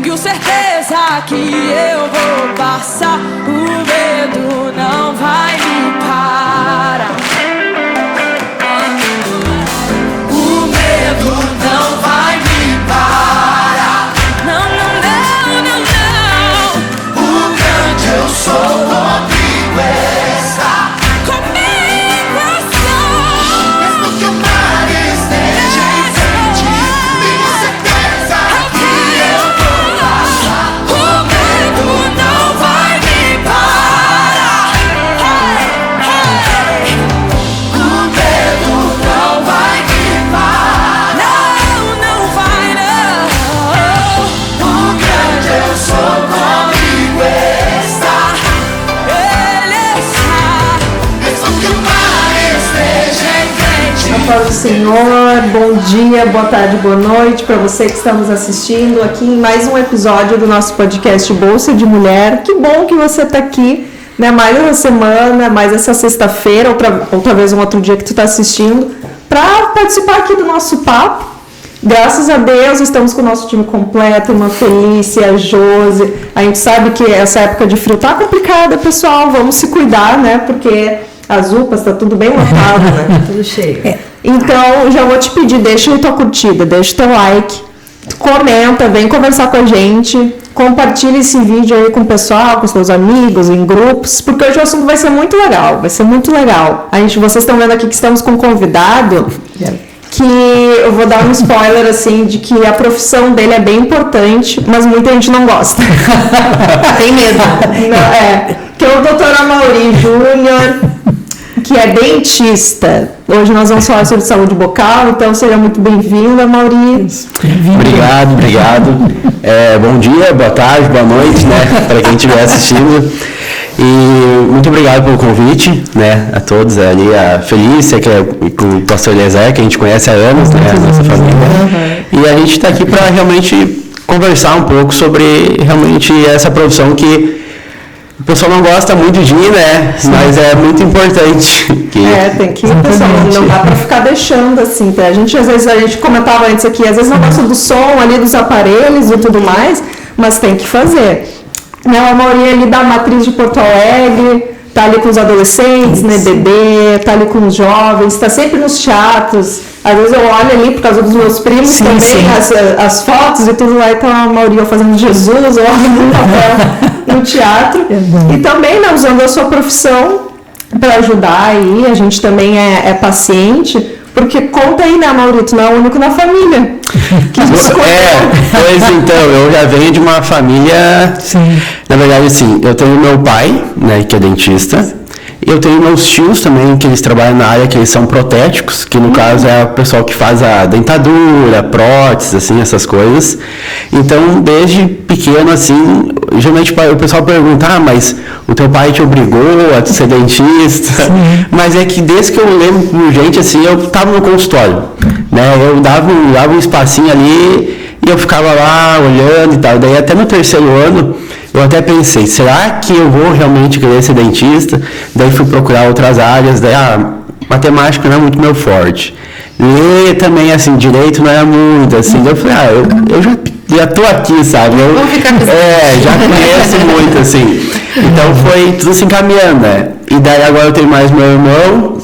Tenho certeza que eu vou passar. O medo não vai me parar. O medo não vai me parar. Não, não, não, não, não. O grande eu sou comigo está. Comigo está. Mesmo que o mar esteja em frente, tenho certeza que eu vou passar. O medo não vai me parar. Hey, hey. O medo não vai me parar. Não, não vai não. O grande eu sou comigo está. Ele está. Mesmo que o mar esteja em frente. A paz do Senhor, bom dia, boa tarde, boa noite para você que está nos assistindo aqui em mais um episódio do nosso podcast Bolsa de Mulher. Que bom que você está aqui, né? Mais uma semana, mais essa sexta-feira, ou talvez um outro dia que tu está assistindo, para participar aqui do nosso papo. Graças a Deus estamos com o nosso time completo, uma Felícia, a Josi. A gente sabe que essa época de frio tá complicada, pessoal, vamos se cuidar, né? Porque as UPAs tá tudo bem lotado, né? Tudo cheio. Então, já vou te pedir, deixa aí tua curtida, deixa o teu like, comenta, vem conversar com a gente, compartilha esse vídeo aí com o pessoal, com os teus amigos, em grupos, porque hoje o assunto vai ser muito legal, vai ser muito legal. Vocês estão vendo aqui que estamos com um convidado que eu vou dar um spoiler, assim, de que a profissão dele é bem importante, mas muita gente não gosta. Tem medo. Que é o Dr. Amaury Júnior, que é dentista. Hoje nós vamos falar sobre saúde bucal, então seja muito bem-vindo, Amaury. Obrigado. Bom dia, boa tarde, boa noite, né, para quem estiver assistindo. E muito obrigado pelo convite, né, a todos, ali a Felícia, que é com o pastor Eliezer, que a gente conhece há anos, né, a nossa família. E a gente está aqui para realmente conversar um pouco sobre realmente essa profissão que o pessoal não gosta muito de ir, né? Sim. Mas é muito importante. Tem que ir, pessoal. Não dá para ficar deixando assim. Tá? Às vezes, a gente comentava antes aqui, às vezes não gosta do som ali dos aparelhos e tudo mais, mas tem que fazer. A Amaury ali da matriz de Porto Alegre, tá ali com os adolescentes, né, bebê, tá ali com os jovens, tá sempre nos teatros. Às vezes eu olho ali por causa dos meus primos também, as fotos e tudo lá, então a Amaury fazendo Jesus, eu olho no papel no teatro. E também, né, usando a sua profissão para ajudar aí, a gente também é paciente, porque conta aí, né, Amaury, tu não é o único na família. Pois então, eu já venho de uma família, na verdade assim, eu tenho meu pai, né, que é dentista, eu tenho meus tios também, que eles trabalham na área, que eles são protéticos, que no caso é o pessoal que faz a dentadura, prótese, assim, essas coisas. Então, desde pequeno, assim, geralmente o pessoal pergunta, mas o teu pai te obrigou a ser dentista? Sim. Mas é que desde que eu lembro por gente, assim, eu estava no consultório, né, eu dava um espacinho ali e eu ficava lá olhando e tal. Daí até no terceiro ano, eu até pensei, será que eu vou realmente querer ser dentista? Daí fui procurar outras áreas, daí matemática não é muito meu forte. Ler também, assim, direito não é muito, assim. Eu falei, eu já tô aqui, sabe? Já conheço muito, assim. Então foi tudo se encaminhando, né? E daí agora eu tenho mais meu irmão,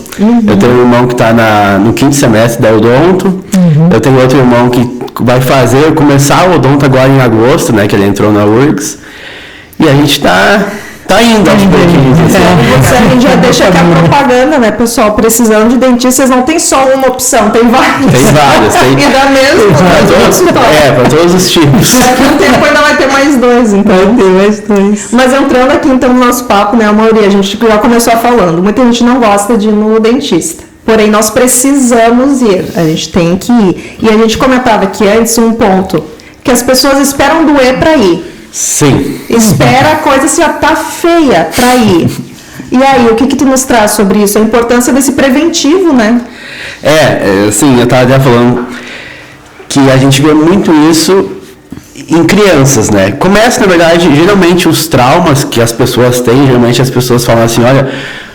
eu tenho um irmão que está no 5º semestre da odonto, eu tenho outro irmão que vai começar o odonto agora em agosto, né? Que ele entrou na URGS. E a gente tá indo aos pouquinhos. A gente já deixa aqui a propaganda, né, pessoal? Precisando de dentistas, não tem só uma opção, tem várias. Tem várias. E dá mesmo. Para todos os tipos. Daqui a um tempo ainda vai ter mais dois, então. Vai ter mais dois. Mas entrando aqui, então, no nosso papo, né, Amaury, a gente já começou falando. Muita gente não gosta de ir no dentista. Porém, nós precisamos ir. A gente tem que ir. E a gente comentava aqui antes um ponto, que as pessoas esperam doer para ir. Sim. Espera a coisa se já tá feia para ir. E aí, o que tu nos traz sobre isso? A importância desse preventivo, né? Assim, eu estava até falando que a gente vê muito isso em crianças, né? Começa, na verdade, geralmente os traumas que as pessoas têm, geralmente as pessoas falam assim, olha,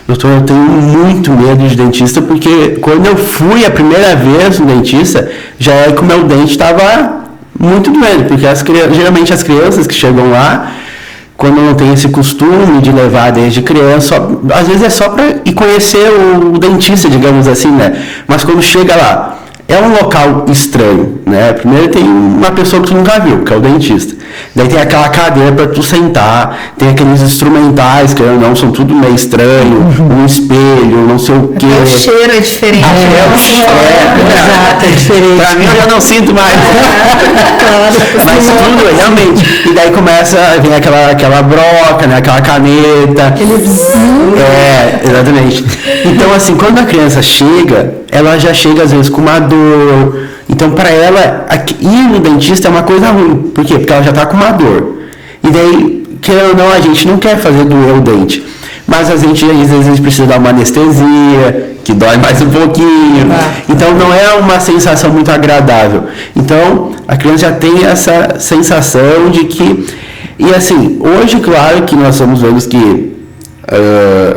doutor, eu tenho muito medo de dentista, porque quando eu fui a primeira vez no dentista, já é que o meu dente estava muito doendo, porque geralmente as crianças que chegam lá, quando não tem esse costume de levar desde criança, às vezes é só para ir conhecer o dentista, digamos assim, né? Mas quando chega lá, é um local estranho, né? Primeiro tem uma pessoa que tu nunca viu, que é o dentista. Daí tem aquela cadeira para tu sentar, tem aqueles instrumentais, que não são tudo meio estranho, um espelho, não sei o quê. O cheiro é diferente. Exato, é diferente. Pra mim eu já não sinto mais. Mas tudo, realmente. E daí vem aquela broca, né? Aquela caneta. Exatamente. Então, assim, quando a criança chega, ela já chega às vezes com uma dor. Então, para ela, ir no dentista é uma coisa ruim. Por quê? Porque ela já está com uma dor. E daí, querendo ou não, a gente não quer fazer doer o dente. Mas a gente, às vezes, precisa dar uma anestesia, que dói mais um pouquinho. Então, não é uma sensação muito agradável. Então, a criança já tem essa sensação de que... E, assim, hoje, claro que nós estamos vendo que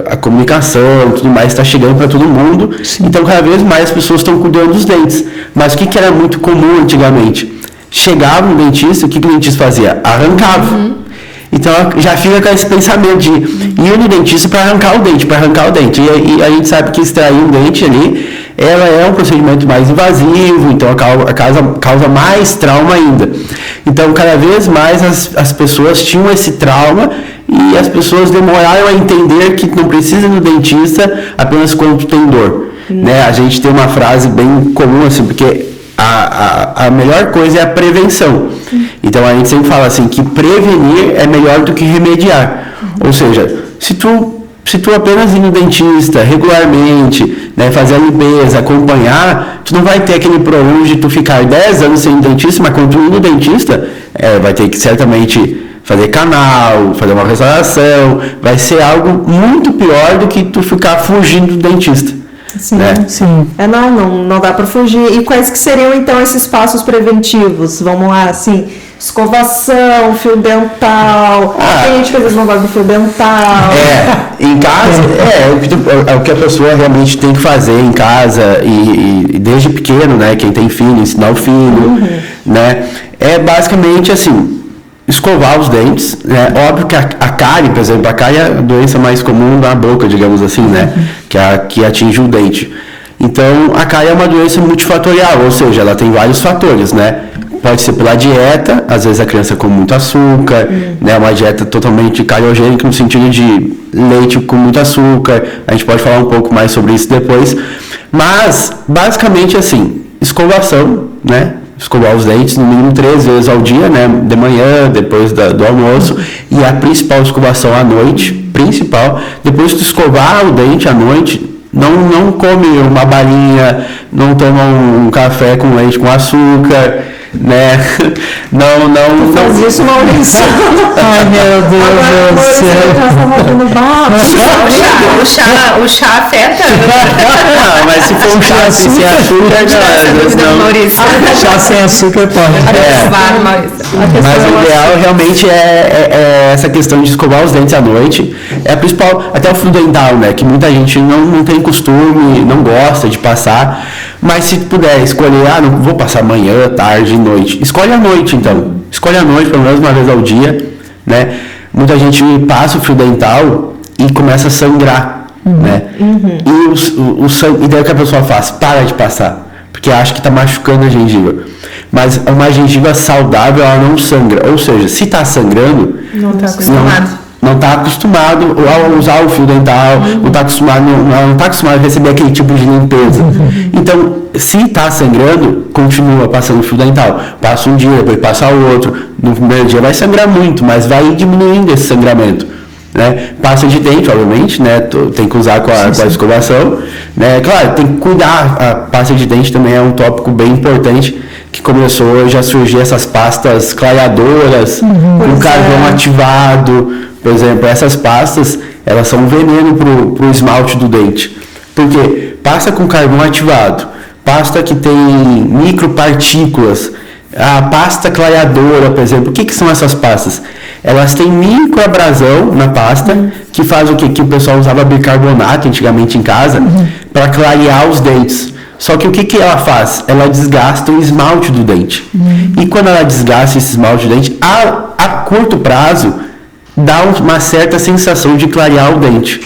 a comunicação e tudo mais está chegando para todo mundo. Sim. Então cada vez mais as pessoas estão cuidando dos dentes. Mas o que era muito comum antigamente? Chegava no dentista, o que o dentista fazia? Arrancava. Então já fica com esse pensamento de ir no dentista para arrancar o dente, e a gente sabe que extrair um dente ali, ela é um procedimento mais invasivo, então causa mais trauma ainda. Então cada vez mais as pessoas tinham esse trauma e as pessoas demoraram a entender que não precisa ir no dentista apenas quando tem dor. Né? A gente tem uma frase bem comum assim, porque a melhor coisa é a prevenção. Então a gente sempre fala assim que prevenir é melhor do que remediar. Ou seja, se tu apenas ir no dentista regularmente, né, fazer a limpeza, acompanhar, tu não vai ter aquele problema de tu ficar 10 anos sem dentista, mas quando tu ir no dentista, vai ter que certamente fazer canal, fazer uma restauração, vai ser algo muito pior do que tu ficar fugindo do dentista. Sim, né? Sim. Não dá para fugir. E quais que seriam então esses passos preventivos? Vamos lá, assim, escovação, fio dental. Tem gente que às vezes não gosta do fio dental. Em casa, é o que a pessoa realmente tem que fazer em casa e desde pequeno, né? Quem tem filho, ensinar o filho, né? É basicamente assim, escovar os dentes, né? Óbvio que a cárie, por exemplo, a cárie é a doença mais comum da boca, digamos assim, né? Que atinge o dente. Então, a cárie é uma doença multifatorial, ou seja, ela tem vários fatores, né? Pode ser pela dieta, às vezes a criança come muito açúcar, né? Uma dieta totalmente cariogênica no sentido de leite com muito açúcar. A gente pode falar um pouco mais sobre isso depois. Mas, basicamente assim, escovação, né? Escovar os dentes no mínimo 3 vezes ao dia, né? De manhã, depois do almoço, e a principal escovação à noite, depois de escovar o dente à noite, não come uma balinha, não toma um café com leite com açúcar, né? Não faz isso, Maurício. Ai, meu Deus do céu. O chá afeta. Não, mas se for um chá sem açúcar, não. Chá sem açúcar pode. Mas o ideal realmente é essa questão de escovar os dentes à noite. É a principal, até o fio dental, né? Que muita gente não tem costume, não gosta de passar. Mas se puder escolher, não vou passar manhã, tarde, noite. Escolhe a noite, então. Escolhe a noite, pelo menos uma vez ao dia, né? Muita gente passa o fio dental e começa a sangrar, né? E e daí o que a pessoa faz? Para de passar, porque acha que está machucando a gengiva. Mas uma gengiva saudável, ela não sangra. Ou seja, se está sangrando... Não está acostumado. Não está acostumado a usar o fio dental, não está acostumado a receber aquele tipo de limpeza. Então, se está sangrando, continua passando o fio dental. Passa um dia, depois passa outro. No primeiro dia vai sangrar muito, mas vai diminuindo esse sangramento. Né? Pasta de dente, obviamente, né? Tem que usar com a escovação. Né? Claro, tem que cuidar. A pasta de dente também é um tópico bem importante, que começou hoje a surgir essas pastas clareadoras, com carvão ativado. Por exemplo, essas pastas, elas são um veneno para o esmalte do dente. Por quê? Pasta com carvão ativado, pasta que tem micropartículas, a pasta clareadora, por exemplo. O que são essas pastas? Elas têm microabrasão na pasta, que faz o quê? Que o pessoal usava bicarbonato antigamente em casa, para clarear os dentes. Só que o que ela faz? Ela desgasta o esmalte do dente. E quando ela desgasta esse esmalte do dente, a curto prazo, dá uma certa sensação de clarear o dente.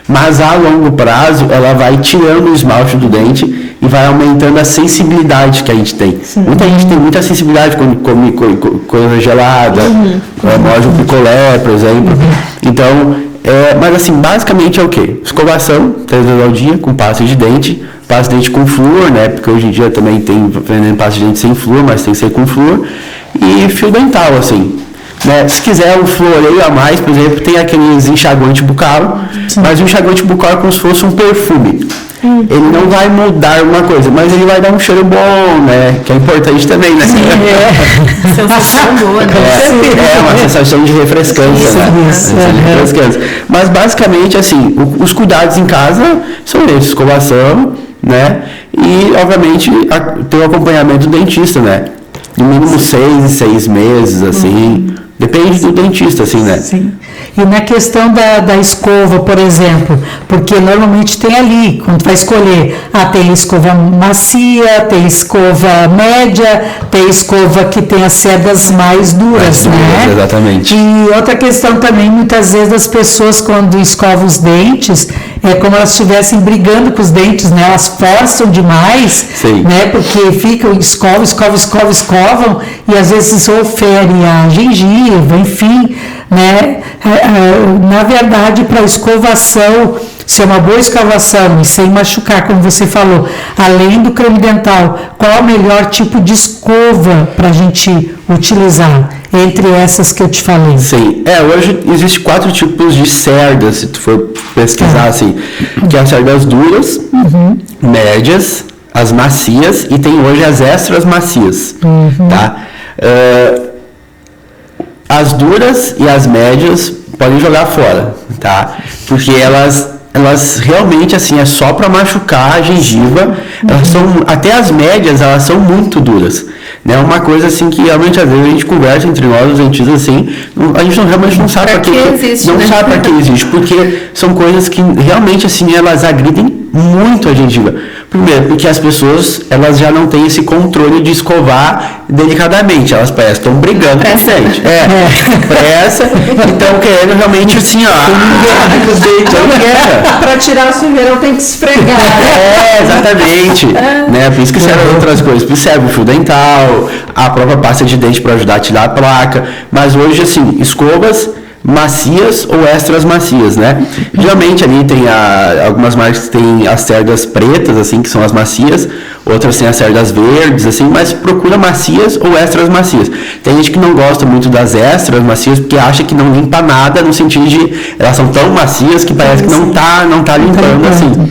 Mas a longo prazo, ela vai tirando o esmalte do dente e vai aumentando a sensibilidade que a gente tem. Muita gente tem muita sensibilidade quando come coisa gelada, morde um picolé, por exemplo. Então, mas assim, basicamente é o quê? Escovação, 3 vezes ao dia, com pasta de dente com flúor, né? Porque hoje em dia também tem vendendo pasta de dente sem flúor, mas tem que ser com flúor. E fio dental, assim. Né? Se quiser um floreio a mais, por exemplo, tem aqueles enxaguante bucal, mas o enxaguante bucal é como se fosse um perfume. Ele não vai mudar uma coisa, mas ele vai dar um cheiro bom, né? Que é importante também, né? Sensação boa, né? É uma sensação de refrescância, né? Mas basicamente, assim, os cuidados em casa são esses, escovação, né? E, obviamente, tem o acompanhamento do dentista, né? No mínimo 6 em 6 meses, assim. Depende do dentista, assim, né? Sim. E na questão da escova, por exemplo, porque normalmente tem ali, quando vai escolher, tem escova macia, tem escova média, tem escova que tem as cerdas mais duras, né? Exatamente. E outra questão também, muitas vezes as pessoas quando escovam os dentes, é como elas estivessem brigando com os dentes, né? Elas forçam demais, né? Porque ficam, escovam, e às vezes ou fere a gengiva, enfim, né? Na verdade, para a escovação, se é uma boa escovação e sem machucar, como você falou, além do creme dental, qual é o melhor tipo de escova para a gente utilizar? Entre essas que eu te falei. Sim, hoje existe 4 tipos de cerdas, se tu for pesquisar assim, que é as cerdas duras, médias, as macias e tem hoje as extras macias, tá? As duras e as médias podem jogar fora, tá? Porque elas realmente, assim, é só para machucar a gengiva. Elas são, até as médias, elas são muito duras. Né? Uma coisa, assim, que realmente, às vezes, a gente conversa entre nós, os dentistas, assim, a gente realmente não sabe para que existe, não sabe para que existe, porque são coisas que, realmente, assim, elas agridem muito a gengiva. Primeiro, porque as pessoas, elas já não têm esse controle de escovar delicadamente, elas parecem que estão brigando com o dente. Pressa, então querendo realmente, assim, os dentes, para tirar a sujeira, tem que esfregar. Exatamente. Né? Por isso que servem outras coisas. Por isso serve o fio dental, a própria pasta de dente para ajudar a tirar a placa. Mas hoje, assim, escovas macias ou extras macias, né? Geralmente ali tem algumas marcas que tem as cerdas pretas, assim, que são as macias, outras tem as cerdas verdes, assim, mas procura macias ou extras macias. Tem gente que não gosta muito das extras macias porque acha que não limpa nada, no sentido de elas são tão macias que parece que não tá limpando, assim.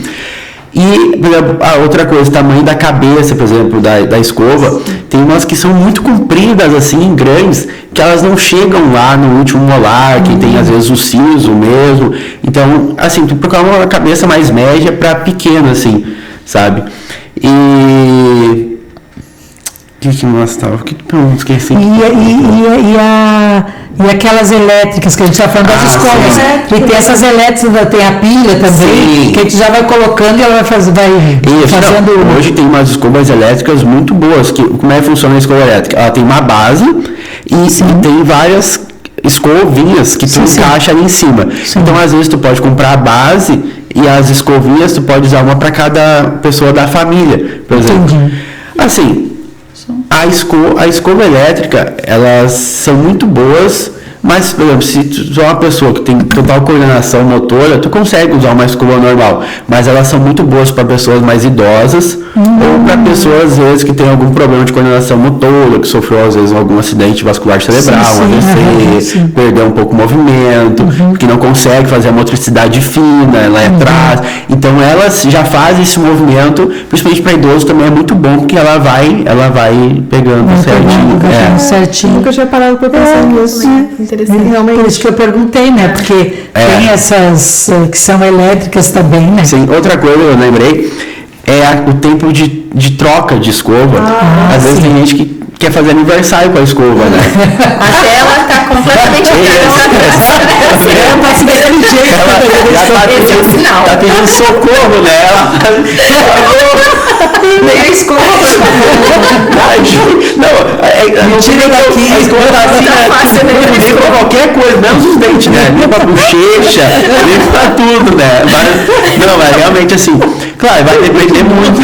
E a outra coisa, o tamanho da cabeça, por exemplo, da escova, tem umas que são muito compridas, assim, grandes, que elas não chegam lá no último molar, que tem às vezes o siso mesmo. Então, assim, tu procurar uma cabeça mais média para pequena, assim, sabe? E... O que nós estava? O que tu esqueci? E aquelas elétricas que a gente está falando das escovas. E tem essas elétricas, tem a pilha também, que a gente já vai colocando e ela vai fazendo. Não, hoje tem umas escovas elétricas muito boas. Como é que funciona a escova elétrica? Ela tem uma base e tem várias escovinhas que tu encaixa ali em cima. Então, às vezes, tu pode comprar a base e as escovinhas tu pode usar uma para cada pessoa da família, por exemplo. Entendi. Assim, a escova elétrica, elas são muito boas, mas, por exemplo, se tu é uma pessoa que tem total coordenação motora, tu consegue usar uma escova normal, mas elas são muito boas para pessoas mais idosas ou para pessoas, às vezes, que têm algum problema de coordenação motora, que sofreu, às vezes, algum acidente vascular cerebral, AVC, perdeu um pouco o movimento, que não consegue fazer a motricidade fina, ela é atrás. Então, elas já fazem esse movimento, principalmente para idoso também é muito bom, porque ela vai pegando certinho. Nunca tinha parado para pensar nisso. Realmente. Por isso que eu perguntei, né? Porque tem essas que são elétricas também, né? Sim, outra coisa que eu lembrei é o tempo de troca de escova. Às vezes tem gente que quer fazer aniversário com a escova, né? Até ela tá completamente Ela tá pedindo socorro, né? Nem a escova. Não, tira daqui. A escova tá assim, né? Limpa qualquer coisa, menos os dentes, né? Limpa a bochecha, limpa tudo, né? Mas realmente assim, claro, vai depender muito.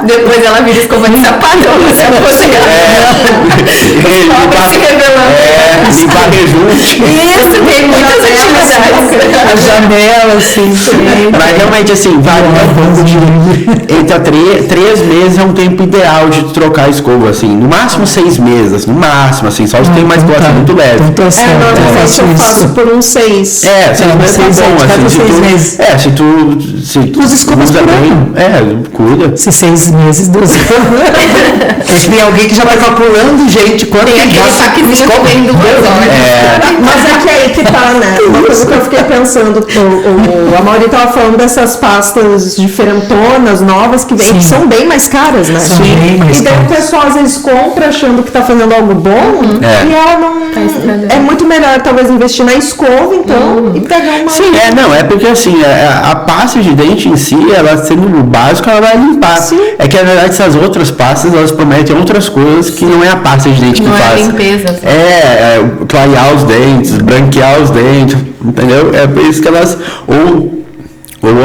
Depois ela vira escova de sapato, se fosse limpar rejunte. Isso, tem muitas atividades. A janela, assim. Mas realmente assim, varia um pouco de. Entre 3 meses é um tempo ideal de trocar a escova, assim. No máximo 6 meses, no máximo, assim, só os que tem mais gosto, muito leve. Então, Normalmente eu faço por uns 6. 6 meses é bom, assim. Se tu usa escovas usa por bem, cuida. Se 6 meses, 12 tem alguém que já vai calculando, gente, quanto Tem aquele saquezinho comendo 2 horas. Mas é que aí que tá, né? Uma coisa que eu fiquei pensando, a Mauri tava falando dessas pastas diferentonas, novas, que vêm, que são bem mais caras, né? São bem mais e daí caras. o pessoal às vezes compra achando que tá fazendo algo bom, e ela não... é muito melhor talvez investir na escova, então, e pegar uma... Sim, é porque assim, a pasta de dente em si, ela sendo o básico, ela vai limpar. Sim. É que na verdade essas outras pastas, elas prometem outras coisas que não é a pasta de dente que Não é faz. limpeza. Clarear os dentes, branquear os dentes, entendeu? É por isso que elas... Ou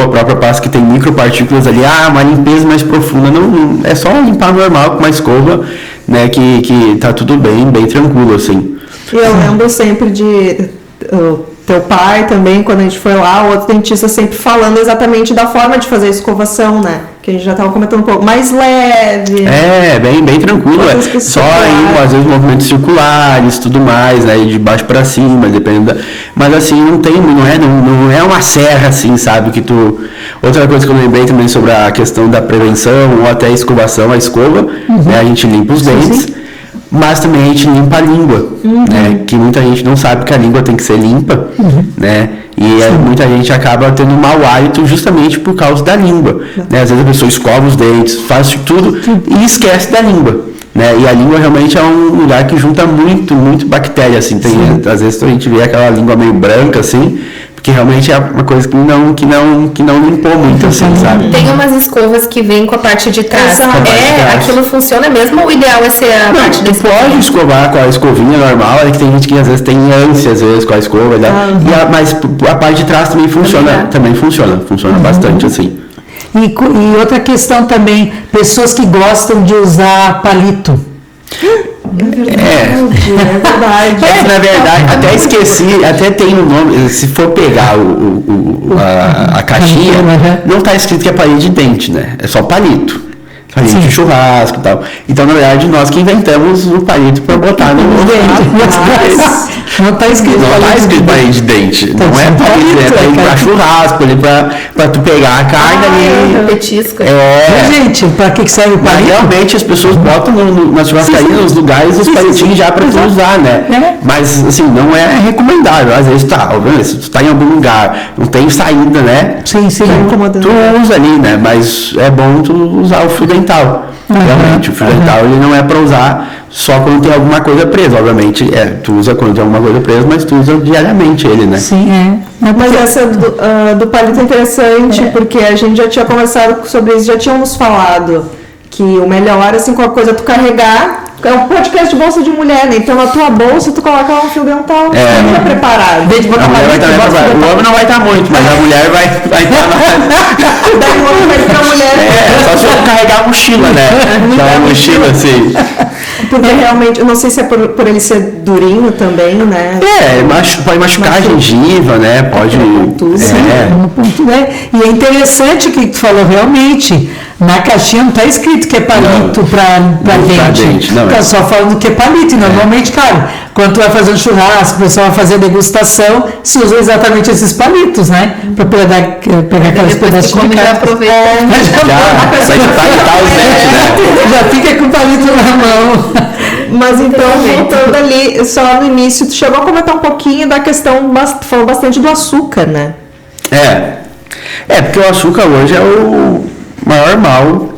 a própria pasta que tem micropartículas ali, uma limpeza mais profunda. Não, é só limpar normal com uma escova, né, que tá tudo bem tranquilo, assim. E eu lembro sempre de teu pai também, quando a gente foi lá, o outro dentista sempre falando exatamente da forma de fazer a escovação, né? Que a gente já estava comentando um pouco, mais leve. Bem tranquilo. Só aí, às vezes, movimentos circulares, tudo mais, aí de baixo para cima, dependendo da... Mas assim, não é uma serra, assim, sabe? Que tu... Outra coisa que eu lembrei também sobre a questão da prevenção, ou até a escovação, a escova, né? A gente limpa os dentes. Mas também a gente limpa a língua, né? Que muita gente não sabe que a língua tem que ser limpa, né? E muita gente acaba tendo mau hálito justamente por causa da língua, né? Às vezes a pessoa escova os dentes, faz tudo e esquece da língua, né? E a língua realmente é um lugar que junta muito bactéria, assim. Às vezes a gente vê aquela língua meio branca, assim, porque realmente é uma coisa que não limpou muito, assim, sabe? Tem umas escovas que vêm com a parte de trás. Exato. Aquilo funciona mesmo ou o ideal é ser a parte de Pode escovar com a escovinha normal, é que tem gente que às vezes tem ânsia, às vezes, com a escova, né? Mas a parte de trás também funciona, funciona bastante, assim. E outra questão também, pessoas que gostam de usar palito. É verdade. Na verdade, até esqueci, até tem um nome, se for pegar a caixinha, não está escrito que é palito de dente, né? É só palito. Palito de churrasco e tal. Então, na verdade, nós que inventamos o palito para botar no dente. Não está escrito palito de dente. Não é palito, é palito para churrasco, para tu pegar a carne ali. Petisco. Gente, para que serve o palito? Mas realmente as pessoas botam na churrascaria, nos lugares, os palitinhos já para tu usar, né? Mas, assim, não é recomendável. Às vezes, obviamente, se tu tá em algum lugar, não tem saída, né? Sim. Tu usa ali, né? Mas é bom tu usar o fio dental. Realmente, o fio dental ele não é para usar só quando tem alguma coisa presa. Obviamente, tu usa quando tem alguma coisa presa, mas tu usa diariamente ele, né? Sim, Mas essa do palito é interessante, porque a gente já tinha conversado sobre isso, já tínhamos falado que o melhor, assim, com a coisa tu carregar, é um podcast de bolsa de mulher, né? Então na tua bolsa tu coloca lá um fio dental, fica preparado. O homem não vai estar muito, mas a mulher vai estar Daí o homem vai pra mulher. só se eu carregar a mochila, né? Uma mochila, assim. Porque realmente, eu não sei se é por ele ser durinho também, né? Pode machucar a gengiva, né? Pode... E é interessante o que tu falou, realmente. Na caixinha não está escrito que é palito para dente. Está só falando que é palito. E normalmente, cara, quando tu vai fazer um churrasco, o pessoal vai fazer a degustação, se usa exatamente esses palitos, né? Para pegar aquelas pedacinhos de carne. Já fica com o palito na mão. Mas então, voltando ali, só no início, tu chegou a comentar um pouquinho da questão, falou bastante do açúcar, né? Porque o açúcar hoje é o maior mal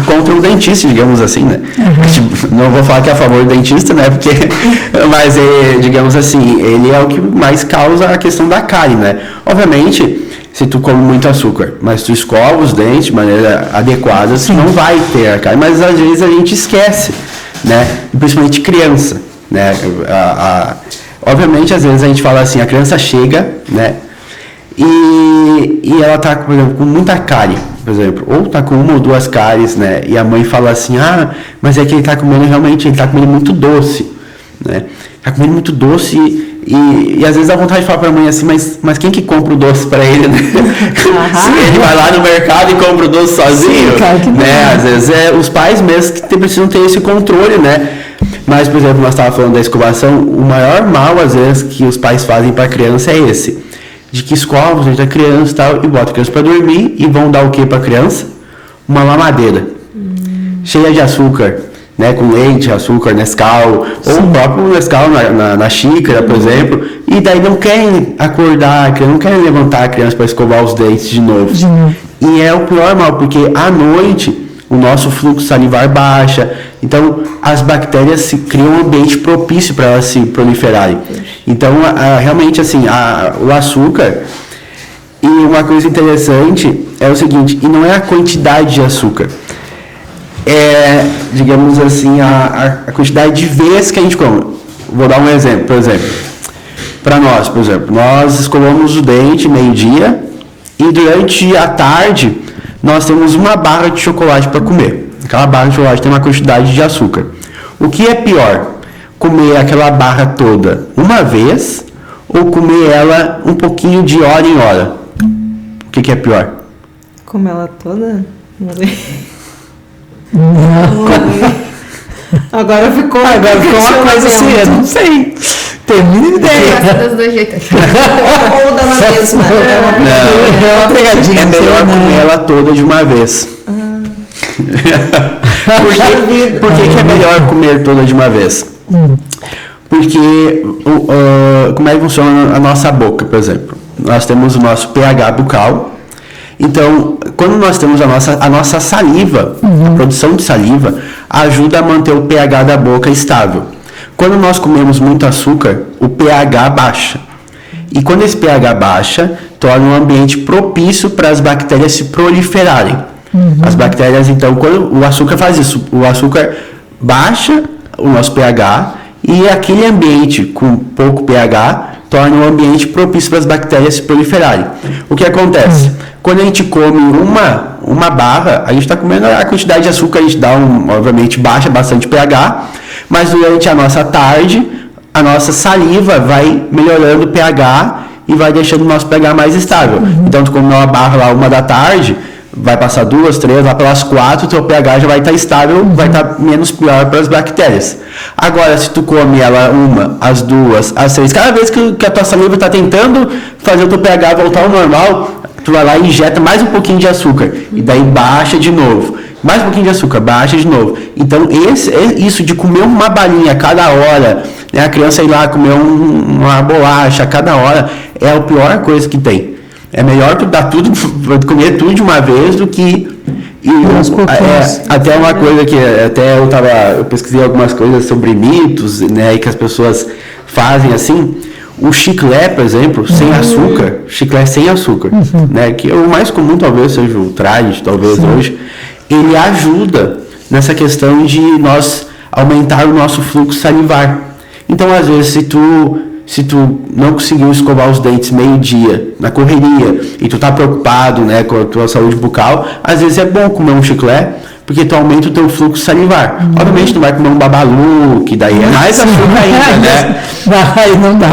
contra o dentista, digamos assim, né? Não vou falar que é a favor do dentista, né? Porque, mas, digamos assim, ele é o que mais causa a questão da cárie, né? Obviamente, se tu come muito açúcar, mas tu escova os dentes de maneira adequada, tu não vai ter a cárie, mas às vezes a gente esquece, né? Principalmente criança, né? Obviamente, às vezes a gente fala assim, a criança chega, né? E ela tá, por exemplo, com muita cárie, por exemplo, ou tá com uma ou duas cáries, né? E a mãe fala assim, mas é que ele tá comendo realmente, ele tá comendo muito doce, né? Tá comendo muito doce e às vezes dá vontade de falar pra mãe assim, mas quem que compra o doce pra ele, né? Se ele vai lá no mercado e compra o doce sozinho, né? Às vezes os pais mesmo que precisam ter esse controle, né? Mas, por exemplo, nós estávamos falando da escovação, o maior mal, às vezes, que os pais fazem para a criança é esse. De que escovam os dentes da criança e tal, e botam a criança para dormir e vão dar o que para a criança? Uma mamadeira. Cheia de açúcar, né? Com leite, açúcar, Nescau, ou o próprio Nescau na xícara, por exemplo. E daí não querem acordar, não querem levantar a criança para escovar os dentes de novo. E é o pior mal, porque à noite o nosso fluxo salivar baixa, então as bactérias criam um ambiente propício para elas se proliferarem. Então, realmente, assim, o açúcar, e uma coisa interessante é o seguinte, e não é a quantidade de açúcar, é, digamos assim, a quantidade de vezes que a gente come. Vou dar um exemplo, por exemplo, para nós, por exemplo, nós escovamos o dente meio-dia, e durante a tarde nós temos uma barra de chocolate para comer. Aquela barra de chocolate tem uma quantidade de açúcar. O que é pior? Comer aquela barra toda uma vez ou comer ela um pouquinho de hora em hora? O que é pior? Comer ela toda? Agora ficou uma coisa assim, eu não sei. Tenho mínima ideia. Dos dois jeitos. Ou da mesma. Não, é uma pegadinha. É melhor comer ela toda de uma vez. Por que é melhor comer toda de uma vez? Porque como é que funciona a nossa boca, por exemplo? Nós temos o nosso pH bucal. Então, quando nós temos a nossa saliva, a produção de saliva, ajuda a manter o pH da boca estável. Quando nós comemos muito açúcar, o pH baixa. E quando esse pH baixa, torna um ambiente propício para as bactérias se proliferarem. As bactérias, então, quando o açúcar faz isso, o açúcar baixa o nosso pH e aquele ambiente com pouco pH torna um ambiente propício para as bactérias se proliferarem. O que acontece? Quando a gente come uma barra, a gente está comendo a quantidade de açúcar, a gente dá obviamente baixa bastante pH, mas durante a nossa tarde, a nossa saliva vai melhorando o pH e vai deixando o nosso pH mais estável. Então, tu come uma barra lá 1 da tarde, vai passar 2, 3, lá pelas 4, o teu pH já vai estar estável, vai estar menos pior para as bactérias. Agora, se tu come ela 1, as 2, as 3, cada vez que a tua saliva está tentando fazer o teu pH voltar ao normal, tu vai lá e injeta mais um pouquinho de açúcar, e daí baixa de novo. Mais um pouquinho de açúcar, baixa de novo. Então, isso de comer uma balinha a cada hora, né, a criança ir lá comer uma bolacha a cada hora, é a pior coisa que tem. É melhor tu dar tudo, comer tudo de uma vez do que... até uma coisa que eu pesquisei algumas coisas sobre mitos, né, e que as pessoas fazem assim. O chiclete, por exemplo, sem açúcar, chiclete sem açúcar, né, que é o mais comum talvez seja o Trident, talvez hoje, ele ajuda nessa questão de nós aumentar o nosso fluxo salivar. Então, às vezes, se tu não conseguiu escovar os dentes meio-dia, na correria, e tu tá preocupado, né, com a tua saúde bucal, às vezes é bom comer um chiclete, porque tu aumenta o teu fluxo salivar. Obviamente, tu vai comer um babalu, que daí é mais açúcar ainda, né? Não dá.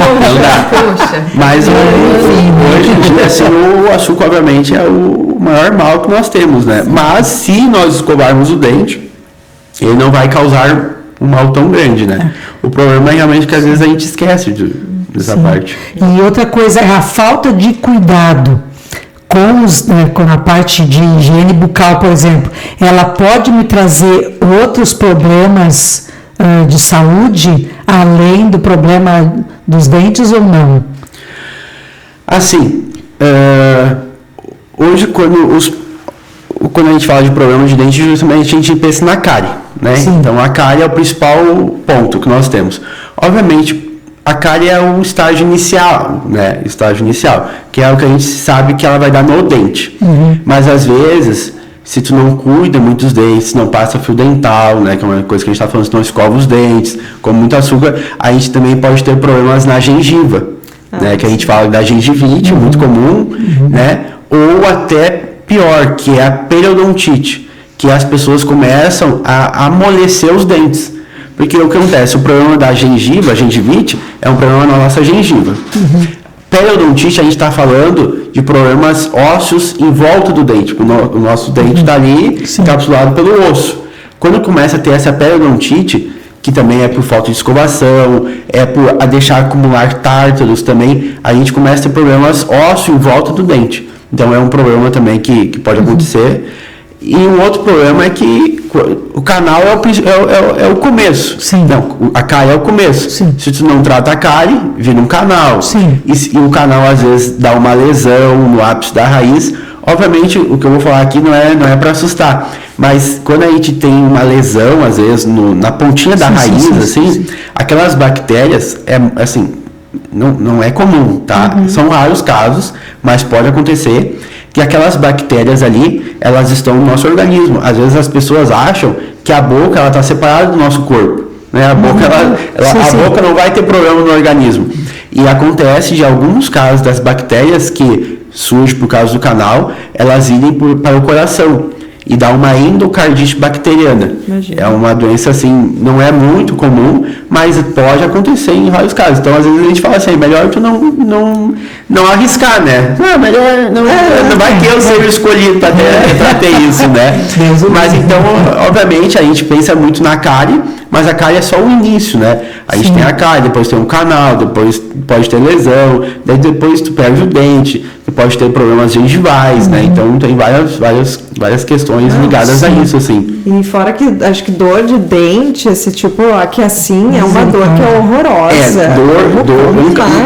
Poxa. Mas, hoje em dia, assim, o açúcar, obviamente, é o maior mal que nós temos, né? Mas, se nós escovarmos o dente, ele não vai causar um mal tão grande, né? O problema é realmente que, às vezes, a gente esquece dessa parte. E outra coisa é a falta de cuidado com a parte de higiene bucal, por exemplo. Ela pode me trazer outros problemas de saúde, além do problema dos dentes ou não? Assim, hoje, quando quando a gente fala de problema de dente, justamente a gente pensa na cárie, né? Então, a cárie é o principal ponto que nós temos. Obviamente, a cárie é o estágio inicial, né? Estágio inicial, que é o que a gente sabe que ela vai dar no dente. Mas, às vezes, se tu não cuida muito dos dentes, não passa fio dental, né? Que é uma coisa que a gente está falando, se não escova os dentes, come muito açúcar, a gente também pode ter problemas na gengiva, né? Que a gente fala da gengivite, muito comum, né? Ou até pior, que é a periodontite, que as pessoas começam a amolecer os dentes. Porque o que acontece? O problema da gengiva, a gengivite, é um problema na nossa gengiva. Periodontite, a gente está falando de problemas ósseos em volta do dente. O nosso dente está ali encapsulado pelo osso. Quando começa a ter essa periodontite, que também é por falta de escovação, é por deixar acumular tártaros também, a gente começa a ter problemas ósseos em volta do dente. Então é um problema também que pode acontecer. E um outro problema é que o canal é o começo. Não, a cárie é o começo. Se tu não trata a cárie, vira um canal. E o canal às vezes dá uma lesão no ápice da raiz. Obviamente, o que eu vou falar aqui não é para assustar, mas quando a gente tem uma lesão, às vezes, na pontinha da raiz, aquelas bactérias, assim, não é comum, tá? São raros casos, mas pode acontecer que aquelas bactérias ali, elas estão no nosso organismo. Às vezes as pessoas acham que a boca está separada do nosso corpo, né? A boca, a boca não vai ter problema no organismo. E acontece de alguns casos das bactérias que surgem por causa do canal, elas irem para o coração e dá uma endocardite bacteriana. Imagina. É uma doença assim, não é muito comum, mas pode acontecer em vários casos. Então, às vezes a gente fala assim, melhor tu não arriscar, né? Melhor não vai ter o ser escolhido para ter isso, né? Mas então, obviamente, a gente pensa muito na cárie, mas a cárie é só o início, né? A gente tem a cárie, depois tem um canal, depois pode ter lesão, daí depois tu perde o dente, tu pode ter problemas gengivais, né? Então tem várias questões ligadas a isso, assim. E fora que acho que dor de dente, esse tipo, aqui assim, é uma dor que é horrorosa.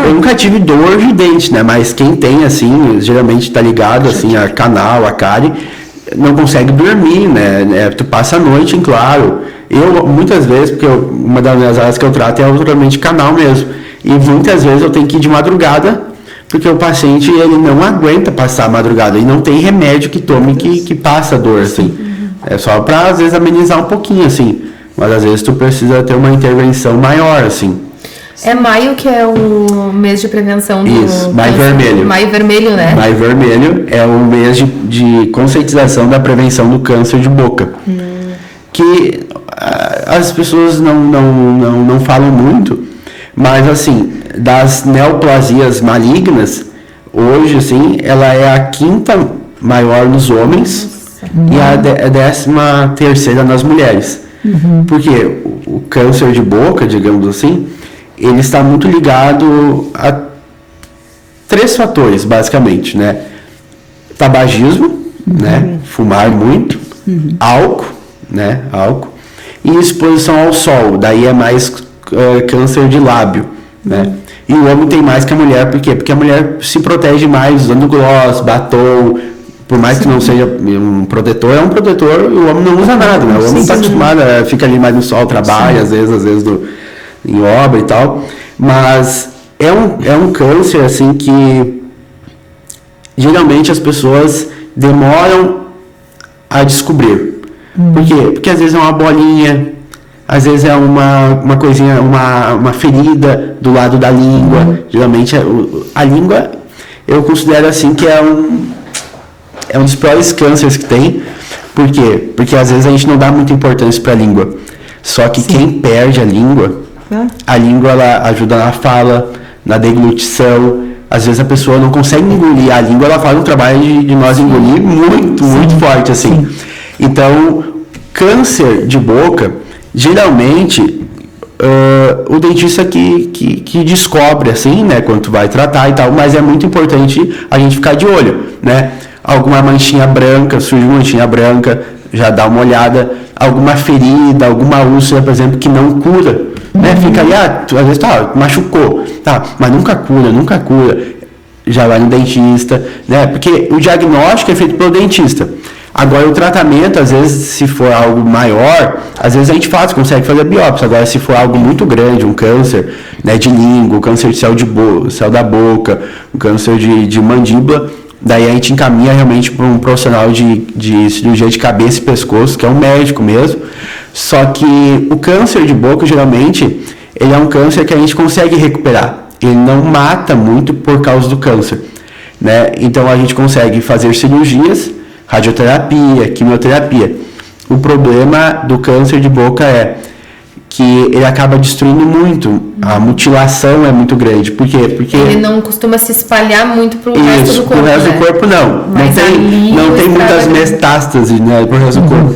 Eu nunca tive dor de dente, né? Mas quem tem, assim, geralmente tá ligado, assim, a canal, a cárie, não consegue dormir, né? Tu passa a noite, em claro. Eu, muitas vezes, porque uma das minhas áreas que eu trato é ultramente canal mesmo. E muitas vezes eu tenho que ir de madrugada, porque o paciente, ele não aguenta passar a madrugada. E não tem remédio que tome que passa a dor, assim. É só para, às vezes, amenizar um pouquinho, assim. Mas, às vezes, tu precisa ter uma intervenção maior, assim. É maio que é o mês de prevenção do... Isso, Maio Vermelho. Maio Vermelho, né? Maio Vermelho é o mês de conscientização da prevenção do câncer de boca. Que as pessoas não falam muito, mas, assim, das neoplasias malignas, hoje, assim, ela é a 5ª maior nos homens e a 13ª nas mulheres. Porque o câncer de boca, digamos assim, ele está muito ligado a 3 fatores, basicamente, né? Tabagismo, né? Fumar muito, álcool, né? Álcool, e exposição ao sol, daí é mais câncer de lábio, né? E o homem tem mais que a mulher, por quê? Porque a mulher se protege mais usando gloss, batom, por mais que não seja um protetor, é um protetor, e o homem não usa nada, né? O homem está acostumado, fica ali mais no sol, trabalha, às vezes em obra e tal, mas é um câncer, assim, que geralmente as pessoas demoram a descobrir. Por quê? Porque às vezes é uma bolinha, às vezes é uma coisinha, uma ferida do lado da língua. Geralmente a língua, eu considero assim que é um dos piores cânceres que tem. Por quê? Porque às vezes a gente não dá muita importância para a língua. Só que quem perde a língua ela ajuda na fala, na deglutição. Às vezes a pessoa não consegue engolir a língua, ela faz um trabalho de nós engolir muito forte, assim. Então, câncer de boca, geralmente, o dentista que descobre, assim, né, quando tu vai tratar e tal, mas é muito importante a gente ficar de olho, né? Alguma manchinha branca, surge uma manchinha branca, já dá uma olhada. Alguma ferida, alguma úlcera, por exemplo, que não cura, né? Fica ali, às vezes machucou, mas nunca cura. Já vai no dentista, né? Porque o diagnóstico é feito pelo dentista. Agora, o tratamento, às vezes, se for algo maior, às vezes a gente consegue fazer biópsia. Agora, se for algo muito grande, um câncer, né, de língua, um câncer de céu da boca, um câncer de mandíbula, daí a gente encaminha realmente para um profissional de cirurgia de cabeça e pescoço, que é um médico mesmo. Só que o câncer de boca, geralmente, ele é um câncer que a gente consegue recuperar. Ele não mata muito por causa do câncer, né? Então, a gente consegue fazer cirurgias, radioterapia, quimioterapia. O problema do câncer de boca é que ele acaba destruindo muito. A mutilação é muito grande. Por quê? Porque ele não costuma se espalhar muito pro resto do corpo. Pro resto do corpo não. Mas não tem muitas metástases, né, pro resto do corpo.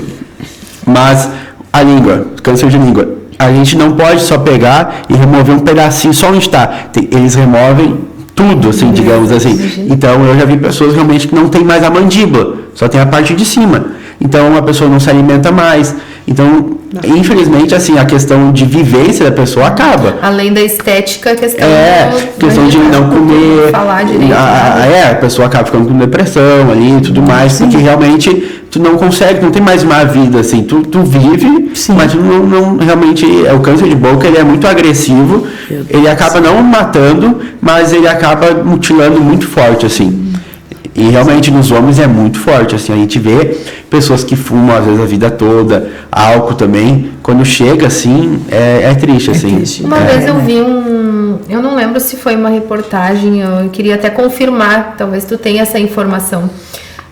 Mas a língua, câncer de língua, a gente não pode só pegar e remover um pedacinho só onde está. Eles removem tudo, assim, digamos assim. Então, eu já vi pessoas realmente que não tem mais a mandíbula, só tem a parte de cima. Então, a pessoa não se alimenta mais. Então, infelizmente, assim, a questão de vivência da pessoa acaba. Além da estética, a questão de não comer. Falar direito. A pessoa acaba ficando com depressão ali e tudo mais, porque realmente tu não consegue, não tem mais uma vida, assim, tu vive, mas tu não realmente, o câncer de boca, ele é muito agressivo, ele acaba não matando, mas ele acaba mutilando muito forte, assim. E realmente nos homens é muito forte, assim, a gente vê pessoas que fumam às vezes a vida toda, álcool também, quando chega assim, é triste, assim. Uma vez eu vi eu não lembro se foi uma reportagem, eu queria até confirmar, talvez tu tenha essa informação,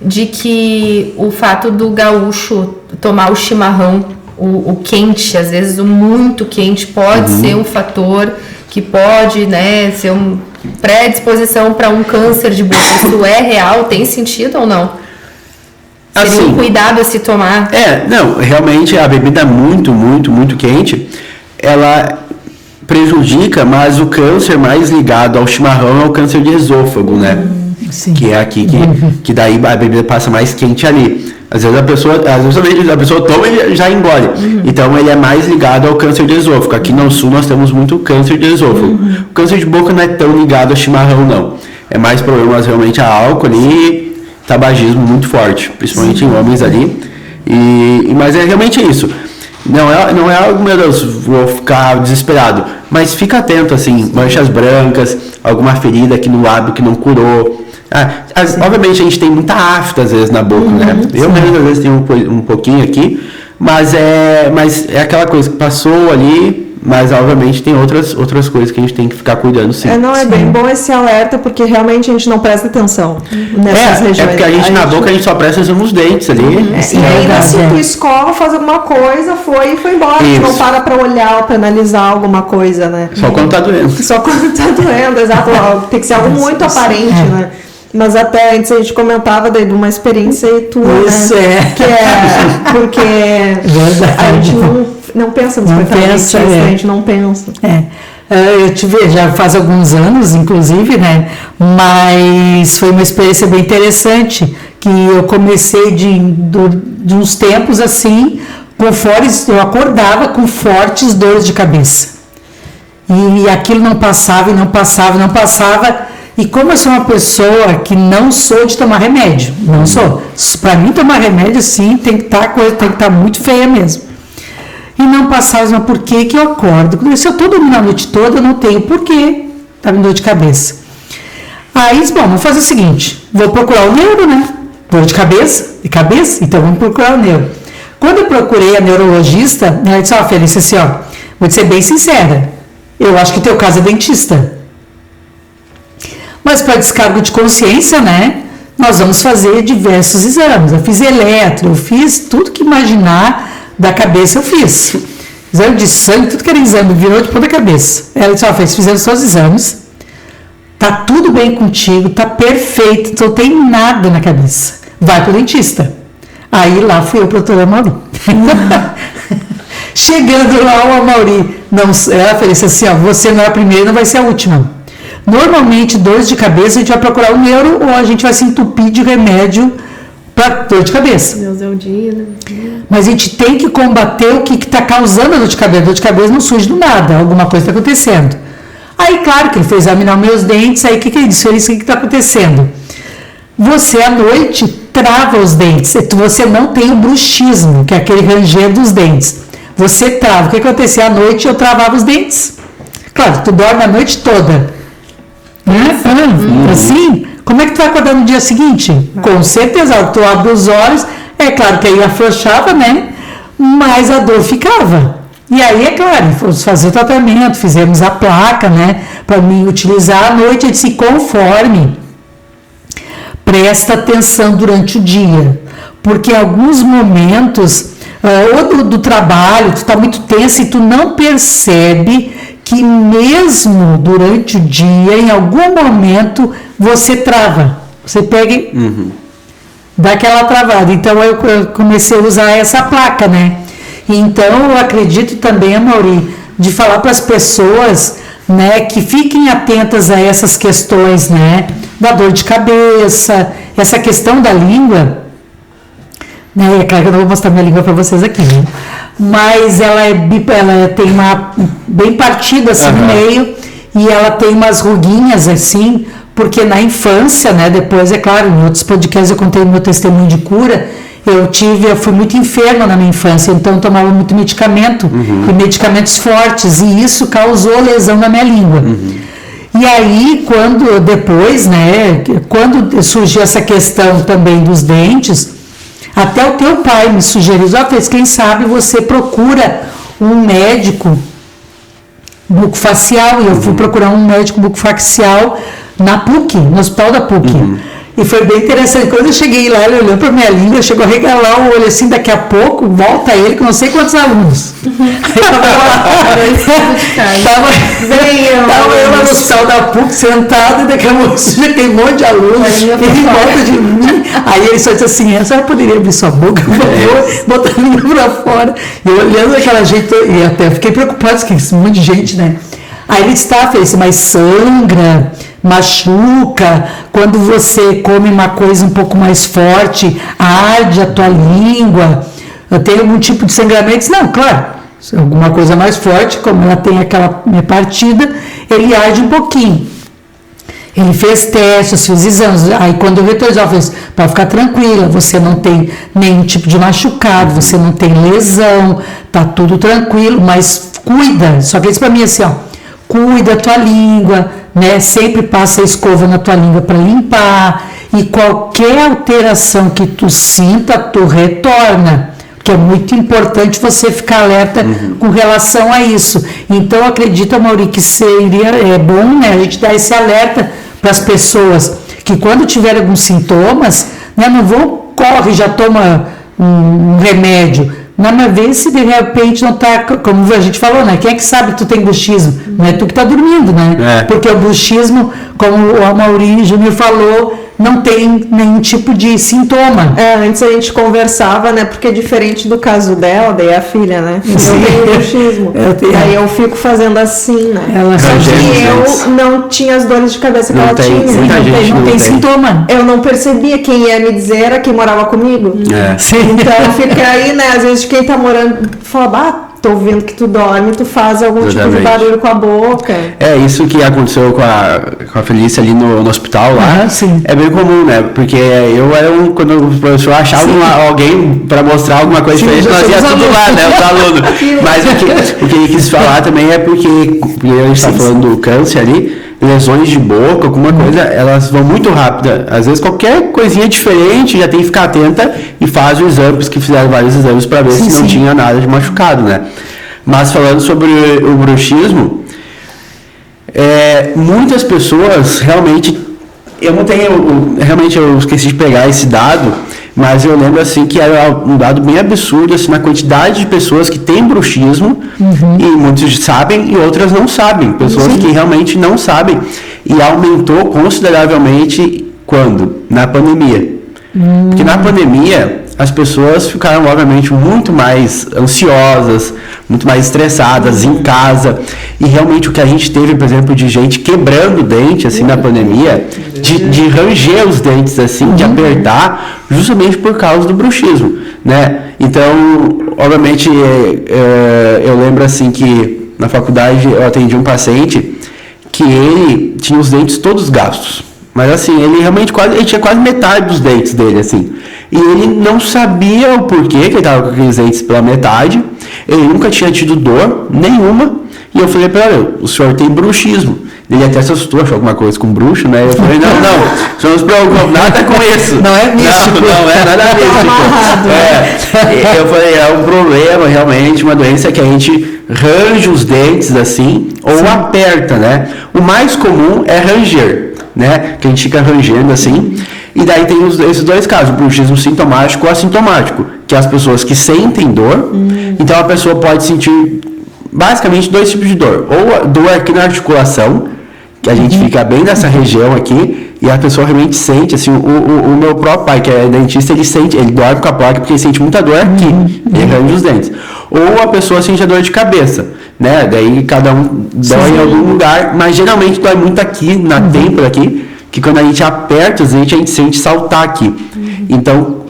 de que o fato do gaúcho tomar o chimarrão, o quente, às vezes o muito quente, pode ser um fator que pode, né, ser uma predisposição para um câncer de boca. Isso é real? Tem sentido ou não? Seria assim, um cuidado a se tomar? Não, realmente a bebida muito, muito, muito quente, ela prejudica, mas o câncer mais ligado ao chimarrão é o câncer de esôfago, né? Sim. Que é aqui que daí a bebida passa mais quente ali. Às vezes a pessoa toma e já engole. Então ele é mais ligado ao câncer de esôfago. Aqui no sul nós temos muito câncer de esôfago. O câncer de boca não é tão ligado ao chimarrão, não. É mais problemas realmente a álcool e tabagismo muito forte, principalmente em homens ali. Mas é realmente isso. Não é algo, meu Deus, vou ficar desesperado. Mas fica atento, assim, manchas brancas, alguma ferida aqui no lábio que não curou. Obviamente a gente tem muita afta às vezes na boca, né? Eu mesmo às vezes tenho um pouquinho aqui, mas é aquela coisa que passou ali, mas obviamente tem outras coisas que a gente tem que ficar cuidando sim. É bem bom esse alerta, porque realmente a gente não presta atenção nessas regiões. É porque a gente na boca a gente só presta atenção nos dentes ali. E ainda se tu escova, faz alguma coisa, foi embora. Tu não para pra olhar ou pra analisar alguma coisa, né? Só quando tá doendo. Só quando tá doendo, exato. Tem que ser algo muito aparente, né? Mas até antes a gente comentava de uma experiência tua, né? Que é porque a gente não pensa nos tratamentos, a gente não pensa. Eu tive já faz alguns anos, inclusive, né? Mas foi uma experiência bem interessante, que eu comecei de uns tempos assim, eu acordava com fortes dores de cabeça. E aquilo não passava, e não passava, e não passava. E como eu sou uma pessoa que não sou de tomar remédio, não sou. Para mim tomar remédio, sim, tem que estar muito feia mesmo. E não passava, mas por que eu acordo? Se eu estou dormindo a noite toda, eu não tenho porquê. Tá me dor de cabeça. Aí, vamos fazer o seguinte, vou procurar o neuro, né? Dor de cabeça, então vamos procurar o neuro. Quando eu procurei a neurologista, ela disse, Felicia, assim, vou te ser bem sincera, eu acho que o teu caso é dentista. Mas para descargo de consciência, né, nós vamos fazer diversos exames. Eu fiz eletro, eu fiz tudo que imaginar da cabeça, eu fiz. Exame de sangue, tudo que era exame, virou de ponta cabeça. Ela disse, fizemos todos os exames, tá tudo bem contigo, tá perfeito, não tem nada na cabeça. Vai pro dentista. Aí lá fui eu, doutora Amauri. Chegando lá, o Amauri, ela falou assim, você não é a primeira, não vai ser a última. Normalmente, dores de cabeça, a gente vai procurar o neuro ou a gente vai se entupir de remédio para dor de cabeça. Deus é o dia, né? Mas a gente tem que combater o que está causando a dor de cabeça. A dor de cabeça não surge do nada, alguma coisa está acontecendo. Aí, claro que ele foi examinar meus dentes, aí o que ele disse? Ele disse, o que está acontecendo? Você, à noite, trava os dentes. Você não tem o bruxismo, que é aquele ranger dos dentes. Você trava. O que acontecia à noite? Eu travava os dentes. Claro, tu dorme a noite toda. Né? Assim, como é que tu vai acordar no dia seguinte? Com certeza, tu abre os olhos, é claro que aí afrouxava, né? Mas a dor ficava. E aí, é claro, fomos fazer o tratamento, fizemos a placa, né? Para mim utilizar à noite, eu disse, conforme, presta atenção durante o dia. Porque em alguns momentos, ou do trabalho, tu está muito tenso e tu não percebe que mesmo durante o dia, em algum momento, você trava. Você pega e dá aquela travada. Então, eu comecei a usar essa placa, né? Então, eu acredito também, Amaury, de falar para as pessoas, né, que fiquem atentas a essas questões, né? Da dor de cabeça, essa questão da língua. Né? É claro que eu não vou mostrar minha língua para vocês aqui, né? Mas ela tem uma bem partida assim no meio e ela tem umas ruguinhas assim, porque na infância, né, depois, é claro, em outros podcasts eu contei meu testemunho de cura, eu fui muito enferma na minha infância, então eu tomava muito medicamento, e medicamentos fortes, e isso causou lesão na minha língua. E aí, quando surgiu essa questão também dos dentes, até o teu pai me sugeriu, quem sabe você procura um médico bucofacial, e eu fui procurar um médico bucofacial na PUC, no hospital da PUC. E foi bem interessante. Quando eu cheguei lá, ele olhou para minha língua, chegou a regalar o olho assim, daqui a pouco, volta ele com não sei quantos alunos. Tava eu lá no hospital da PUC, sentado, e daqui a pouco já tem um monte de alunos, ele em volta de mim. Aí ele só disse assim, a senhora poderia abrir sua boca, por favor, botar a língua para fora. E eu olhando aquela gente, e até fiquei preocupado, porque um monte de gente, né? Aí ele está, fez, mas sangra, machuca, quando você come uma coisa um pouco mais forte, arde a tua língua, tem algum tipo de sangramento? Não, claro, alguma coisa mais forte, como ela tem aquela partida, ele arde um pouquinho. Ele fez testes, fez exames, aí quando eu retornei, eu falei, para ficar tranquila, você não tem nenhum tipo de machucado, você não tem lesão, tá tudo tranquilo, mas cuida, só que isso para mim assim, cuida da tua língua, né? Sempre passa a escova na tua língua para limpar, e qualquer alteração que tu sinta, tu retorna, que é muito importante você ficar alerta com relação a isso. Então, acredito, Amaury, que seria bom, né, a gente dar esse alerta para as pessoas, que quando tiver alguns sintomas, né, não vão, corre, já toma um remédio. Não vez se de repente não está, como a gente falou, né? Quem é que sabe que tu tem bruxismo? Não é tu que está dormindo, né? Porque o bruxismo, como o Amaury Júnior falou, não tem nenhum tipo de sintoma. Antes a gente conversava, né? Porque é diferente do caso dela, daí a filha, né? Eu tenho bruxismo. Aí eu fico fazendo assim, né? Só que eu não tinha as dores de cabeça que ela tinha. Não tem sintoma. Eu não percebia, quem ia me dizer era quem morava comigo. Então fica aí, né? Às vezes quem tá morando fala, tô ouvindo que tu dorme, tu faz algum tipo de barulho com a boca. É isso que aconteceu com a Felícia ali no hospital lá. É bem comum, né? Porque eu era quando o professor achava alguém para mostrar alguma coisa diferente, nós ia tudo lá, né? Os alunos. Mas o que ele quis falar também é porque a gente está falando do câncer ali, lesões de boca, alguma coisa, elas vão muito rápido. Às vezes qualquer coisinha diferente já tem que ficar atenta e faz os exames, que fizeram vários exames para ver se não tinha nada de machucado, né? Mas falando sobre o bruxismo, muitas pessoas realmente, eu esqueci de pegar esse dado, mas eu lembro assim que era um dado bem absurdo assim, na quantidade de pessoas que têm bruxismo, e muitos sabem e outras não sabem, pessoas que realmente não sabem, e aumentou consideravelmente quando? Na pandemia. Porque na pandemia as pessoas ficaram obviamente muito mais ansiosas, muito mais estressadas em casa, e realmente o que a gente teve, por exemplo, de gente quebrando o dente assim na pandemia, de ranger os dentes assim, de apertar, justamente por causa do bruxismo, né? Então, obviamente, eu lembro assim que na faculdade eu atendi um paciente que ele tinha os dentes todos gastos, Mas assim, ele realmente ele tinha quase metade dos dentes dele, assim. E ele não sabia o porquê que ele estava com aqueles dentes pela metade. Ele nunca tinha tido dor nenhuma. E eu falei para ele, o senhor tem bruxismo. Ele até se assustou, achou alguma coisa com bruxo, né? Eu falei, não, o senhor não se preocupa, nada com isso. Não é místico. Não é nada místico. Eu falei, é um problema, realmente, uma doença que a gente range os dentes assim, ou aperta, né? O mais comum é ranger, né? Que a gente fica rangendo assim. E daí tem esses dois casos, o bruxismo sintomático ou assintomático, que é as pessoas que sentem dor. Então a pessoa pode sentir basicamente 2 tipos de dor. Ou a dor aqui na articulação, que a gente fica bem nessa região aqui, e a pessoa realmente sente, assim, o meu próprio pai, que é dentista, ele dorme com a placa porque ele sente muita dor aqui, ele range os dentes. Ou a pessoa sente a dor de cabeça, né? Daí cada um dói em algum lugar, mas geralmente dói muito aqui, na têmpora aqui, que quando a gente aperta os dentes, a gente sente saltar aqui. Então,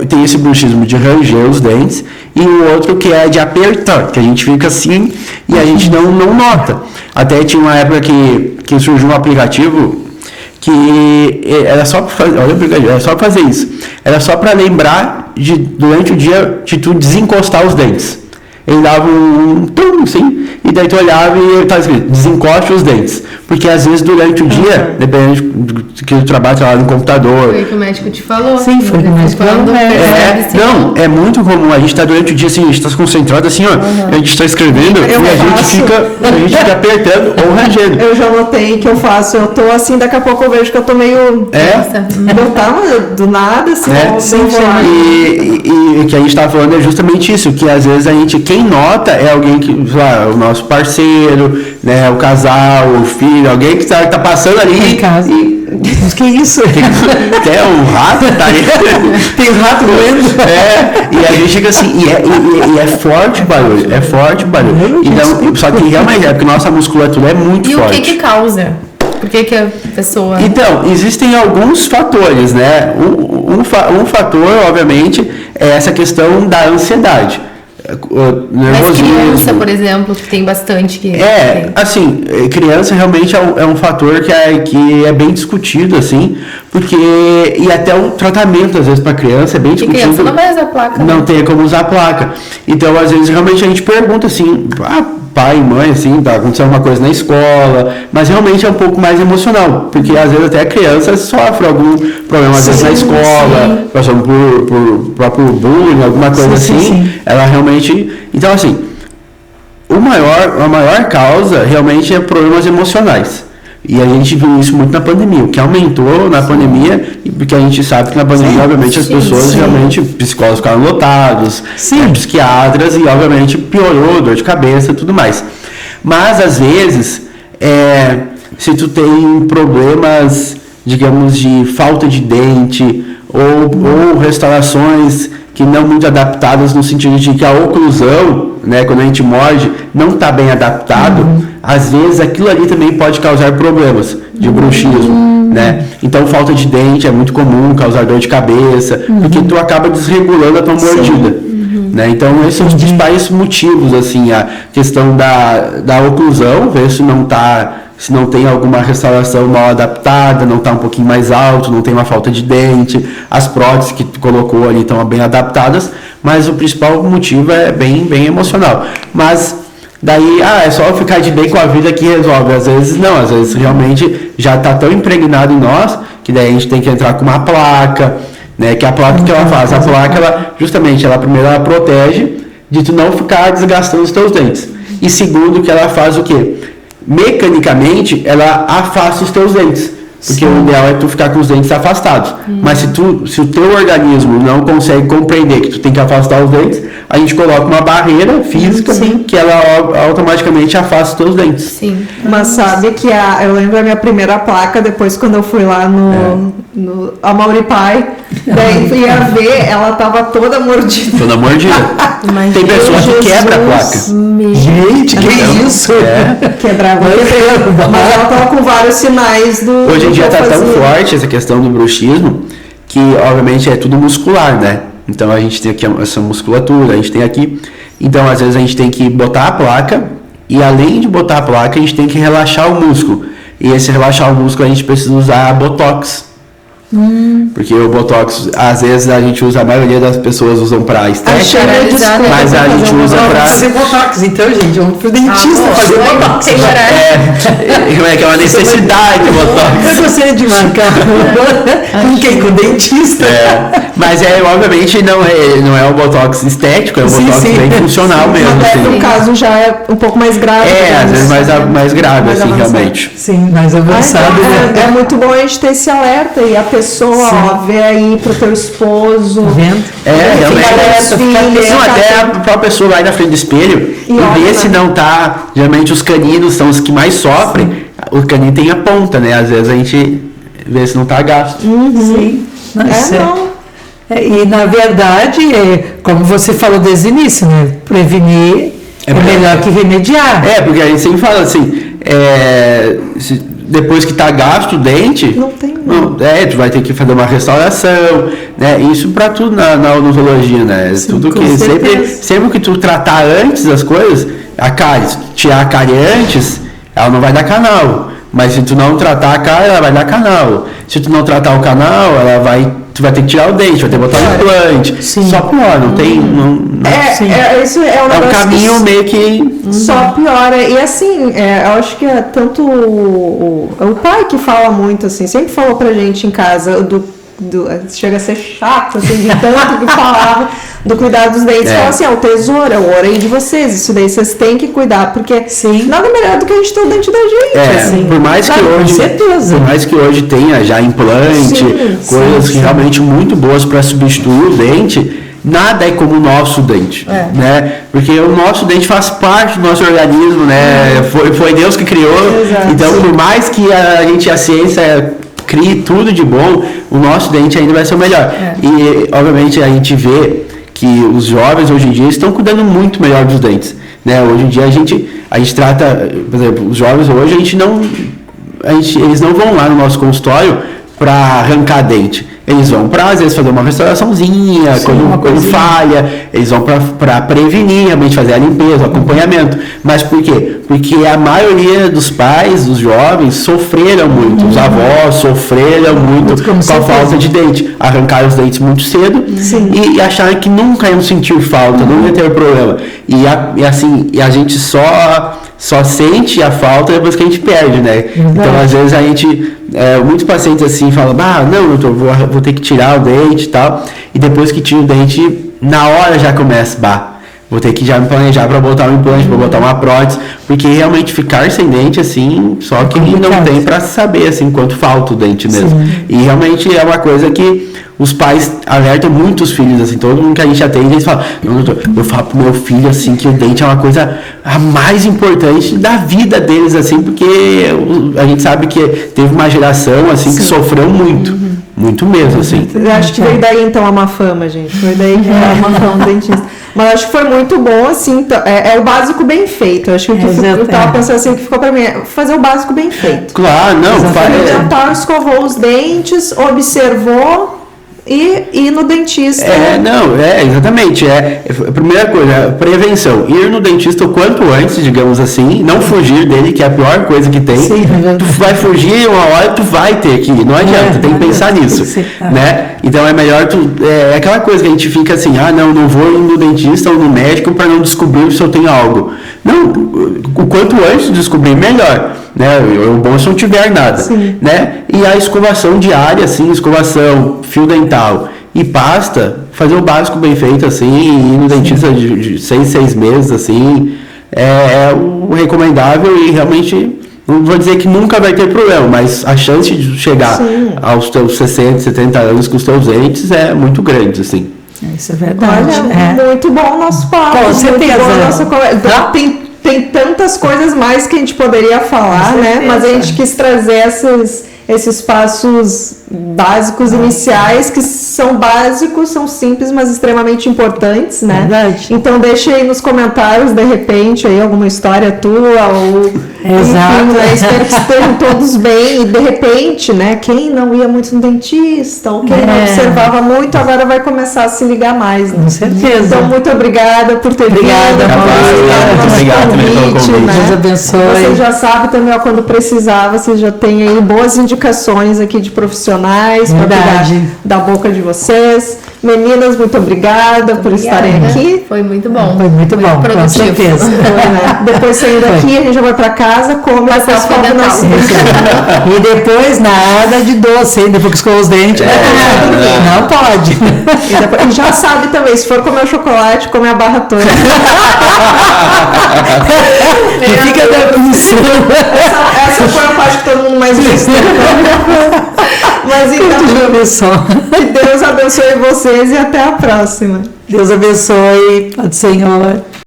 tem esse bruxismo de ranger os dentes, e o outro que é de apertar, que a gente fica assim e a gente não nota. Até tinha uma época que surgiu um aplicativo que era só para fazer, olha o aplicativo, era só para fazer isso. Era só para lembrar durante o dia de tu desencostar os dentes. Ele dava um tum, assim, e daí tu olhava e estava escrito, desencoste os dentes. Porque às vezes durante o dia, dependendo do que tu trabalha lá no computador. Foi o que o médico te falou. Sim, foi o que o médico falou. É muito comum. A gente está durante o dia assim, a gente está concentrado assim, ó. A gente está escrevendo e a gente fica apertando ou rangendo. Eu já notei que eu tô assim, daqui a pouco eu vejo que eu tô meio. Eu tava do nada, assim, E o que a gente estava falando é justamente isso, que às vezes quem nota é alguém que, sei lá, o nosso parceiro, né, o casal, o filho, alguém que tá passando ali. Em casa. Que isso? Quer um rato? Tá ali. Tem um rato doendo. E a gente fica assim, e é forte o barulho, Então, só que realmente porque nossa musculatura é muito forte. E o que causa? Por que a pessoa... Então, existem alguns fatores, né? Um fator, obviamente, é essa questão da ansiedade. Mas criança, por exemplo, que tem bastante que... assim, criança realmente é um fator que é bem discutido, assim, porque... E até o tratamento, às vezes, para criança é bem discutido. E criança não vai usar placa. Não tem como usar placa. Então, às vezes, realmente a gente pergunta, assim, pai, mãe, assim, tá acontecendo alguma coisa na escola, mas realmente é um pouco mais emocional, porque às vezes até a criança sofre algum problema, às vezes na escola, passando por próprio bullying, alguma coisa assim. Ela realmente... Então, assim, a maior causa realmente é problemas emocionais. E a gente viu isso muito na pandemia, o que aumentou na pandemia, porque a gente sabe que na pandemia, obviamente, as pessoas realmente, psicólogos ficaram lotados, psiquiatras, e obviamente piorou, dor de cabeça e tudo mais. Mas, às vezes, se tu tem problemas, digamos, de falta de dente, ou restaurações que não muito adaptadas no sentido de que a oclusão, né, quando a gente morde, não está bem adaptado, às vezes aquilo ali também pode causar problemas de bruxismo, né? Então falta de dente é muito comum, causar dor de cabeça, porque tu acaba desregulando a tua mordida. Né? Então esses são os principais motivos, assim, a questão da oclusão, ver se não tem alguma restauração mal adaptada, não está um pouquinho mais alto, não tem uma falta de dente, as próteses que tu colocou ali estão bem adaptadas, mas o principal motivo é bem emocional. Mas daí, é só ficar de bem com a vida que resolve. Às vezes não, às vezes realmente já está tão impregnado em nós, que daí a gente tem que entrar com uma placa, né? Que é a placa que ela faz. A placa, ela primeiro ela protege de tu não ficar desgastando os teus dentes. E segundo, que ela faz o quê? Mecanicamente, ela afasta os teus dentes. Porque o ideal é tu ficar com os dentes afastados. Mas se o teu organismo não consegue compreender que tu tem que afastar os dentes, a gente coloca uma barreira física que ela automaticamente afasta os teus dentes. Sim. Mas sabe que eu lembro da minha primeira placa, depois quando eu fui lá no Amaury-Pai, daí ia ver, ela tava toda mordida. Toda mordida. Tem pessoas que quebram a placa. Gente, que isso? Quebrava. Mas ela tava com vários sinais do... Hoje em dia está tão forte essa questão do bruxismo que, obviamente, é tudo muscular, né? Então, a gente tem aqui essa musculatura, a gente tem aqui... Então, às vezes, a gente tem que botar a placa e, além de botar a placa, a gente tem que relaxar o músculo. E esse relaxar o músculo a gente precisa usar Botox. Porque o Botox, às vezes a gente usa, a maioria das pessoas usam pra estética, mas a gente usa pra fazer Botox. Então, gente, vamos pro dentista fazer Botox. Como é que é uma necessidade o Botox? Eu gostaria de marcar quem? Com o dentista. Mas obviamente não é o Botox estético, é o Botox bem funcional mesmo. Até no caso já é um pouco mais grave. Às vezes mais grave, assim, realmente. Sim, mais avançado. É muito bom a gente ter esse alerta e a pessoa, vê aí pro teu esposo. Tá vendo? Realmente. Até a própria pessoa vai na frente do espelho e vê se não tá. Geralmente os caninos são os que mais sofrem. O canino tem a ponta, né? Às vezes a gente vê se não tá gasto. Sim. E na verdade, como você falou desde o início, né? Prevenir é melhor que remediar. Porque a gente sempre fala assim, depois que tá gasto o dente, tu vai ter que fazer uma restauração, né? Isso para tudo na odontologia, né? Sim, tudo que sempre que tu tratar antes das coisas, a cárie, tirar a cárie antes, ela não vai dar canal. Mas se tu não tratar a cárie, ela vai dar canal. Se tu não tratar o canal, tu vai ter que tirar o dente, vai ter que botar um implante. Sim. Só pior, não tem. Isso é um caminho meio que. Só piora. E assim, eu acho que é tanto o pai que fala muito, assim, sempre falou pra gente em casa chega a ser chato, assim, de tanto que falava do cuidado dos dentes. Fala assim, o tesouro, é o ouro aí de vocês, isso daí vocês têm que cuidar, porque nada melhor do que a gente ter o dente da gente. Assim. Por mais que hoje tenha já implante, coisas que realmente muito boas para substituir o dente, nada é como o nosso dente, né? Porque o nosso dente faz parte do nosso organismo, né? Foi Deus que criou. Exato. Então, por mais que a ciência crie tudo de bom, o nosso dente ainda vai ser o melhor. E, obviamente, a gente vê que os jovens hoje em dia estão cuidando muito melhor dos dentes, né? Hoje em dia a gente trata, por exemplo, os jovens hoje eles não vão lá no nosso consultório para arrancar dente. Eles vão para, às vezes, fazer uma restauraçãozinha, quando falha, eles vão para prevenir, realmente fazer a limpeza, o acompanhamento. Mas por quê? Porque a maioria dos pais, dos jovens, sofreram muito, os avós sofreram muito com a falta de dente. Arrancaram os dentes muito cedo e acharam que nunca iam sentir falta, nunca ia ter problema. E a gente só sente a falta depois que a gente perde, né? Então, às vezes, a gente... muitos pacientes assim falam, não, doutor, vou ter que tirar o dente e tal, e depois que tira o dente, na hora já começa, vou ter que já me planejar para botar um implante, para botar uma prótese, porque realmente ficar sem dente, assim, só que não tem para saber, assim, quanto falta o dente mesmo. E realmente é uma coisa que os pais alertam muito os filhos, assim, todo mundo que a gente atende, eles falam, não, doutor, eu falo pro meu filho, assim, que o dente é uma coisa a mais importante da vida deles, assim, porque a gente sabe que teve uma geração, assim, que sofreu muito, muito mesmo, assim. Eu acho que veio daí, então, a má fama, gente, foi daí que veio a má fama do dentista. Mas acho que foi muito bom, assim, é o básico bem feito. Acho que eu tava pensando assim, o que ficou pra mim é fazer o básico bem feito. Claro, não, o dental escovou os dentes, observou e no dentista. Exatamente. A primeira coisa, prevenção. Ir no dentista o quanto antes, digamos assim, não fugir dele, que é a pior coisa que tem. Tu vai fugir uma hora, tu vai ter que ir. Não adianta, tem que pensar nisso. Né? Então é melhor é aquela coisa que a gente fica assim, não vou ir no dentista ou no médico para não descobrir se eu tenho algo. Não, o quanto antes de descobrir, melhor. Né? O bom é se não tiver nada. Né? E a escovação diária, assim, escovação, fio dental e pasta, fazer o básico bem feito, assim, e ir no dentista de 6 meses, assim, é o recomendável e realmente, não vou dizer que nunca vai ter problema, mas a chance de chegar aos teus 60, 70 anos com os teus dentes é muito grande, assim. Isso é verdade. Olha, muito bom o nosso papo. Com certeza. Tem tantas coisas mais que a gente poderia falar, né? Mas a gente quis trazer esses passos básicos iniciais, que são básicos, são simples, mas extremamente importantes, né? Verdade. Então deixa aí nos comentários, de repente, aí alguma história tua ou Exato. Enfim, né, espero que estejam todos bem e de repente, né, quem não ia muito no dentista ou quem não observava muito, agora vai começar a se ligar mais. Né? Com certeza. Então, muito obrigada por ter vindo. Muito obrigado também pelo convite. Né? Deus abençoe. Você já sabe também, ó, quando precisar, você já tem aí boas indicações aqui de profissionais para cuidar da boca de vocês. Meninas, muito obrigada por estarem aqui. Foi muito bom. Foi muito bom, produtivo. com certeza. Foi, né? Depois saindo daqui, a gente já vai para casa, come, depois come o nosso E depois nada de doce, hein? Depois que escova os dentes. Não pode. E já sabe também, se for comer o chocolate, come a barra toda. E fica essa foi a parte que todo mundo mais gostou. Mas então, que Deus abençoe vocês e até a próxima. Deus abençoe. Pode, Senhor.